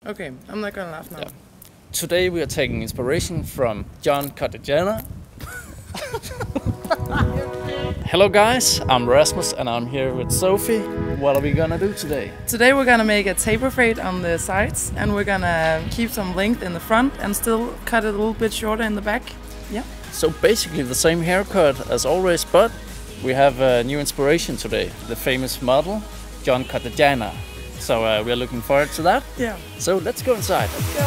Okay, I'm not gonna laugh now. Yeah. Today we are taking inspiration from Jon Kortajarena. Hello guys, I'm Rasmus and I'm here with Sophie. What are we gonna do today? Today we're gonna make a taper fade on the sides, and we're gonna keep some length in the front and still cut it a little bit shorter in the back. Yeah. So basically the same haircut as always, but we have a new inspiration today. The famous model, Jon Kortajarena. So we are looking forward to that. Yeah. So let's go inside. Let's go.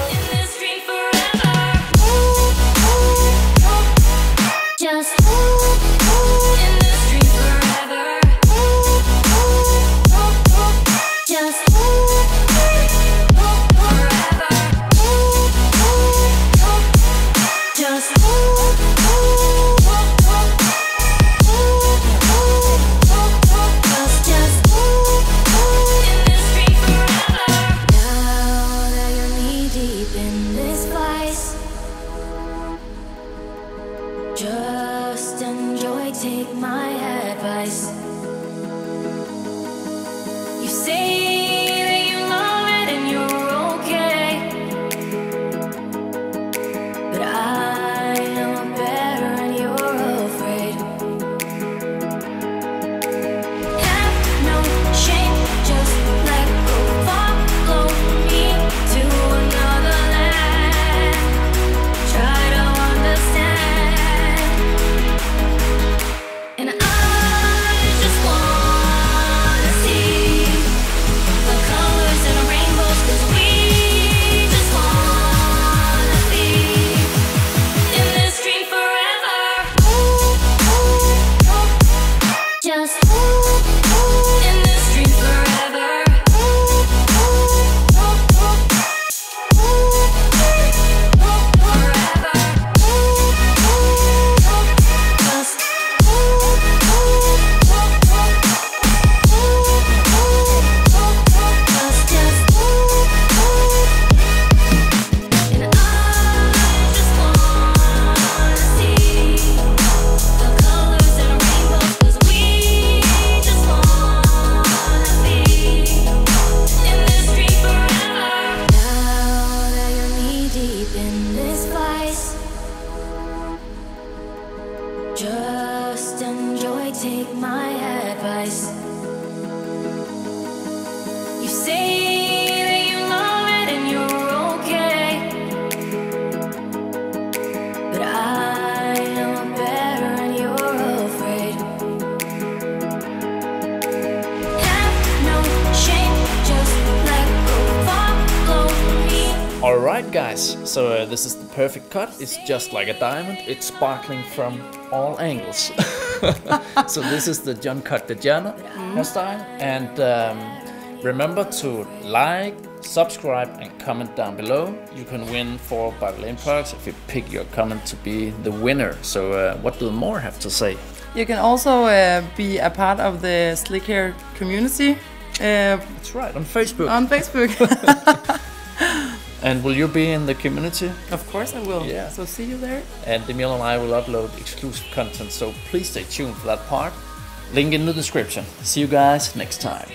Just enjoy, take my advice. You say that you love it and you're okay, but I know better and you're afraid. Have no shame, just let go, follow me to another land. Try to understand. And I just wanna see the colors and the rainbows, 'cause we just wanna be in this dream forever. Just in this dream forever. Just enjoy, take my advice. You say that you love it and you're okay, but I know better and you're afraid. Have no shame, just let go, follow me. Alright guys, so this is the perfect cut. It's just like a diamond. It's sparkling from all angles. So this is the Jon Kortajarena hairstyle. And remember to like, subscribe and comment down below. You can win 4 by Vilain products if you pick your comment to be the winner. So what do more have to say? You can also be a part of the Slikhaar community. That's right, on Facebook. On Facebook. And will you be in the community? Of course I will. Yeah. So see you there. And Emil and I will upload exclusive content, so please stay tuned for that part. Link in the description. See you guys next time.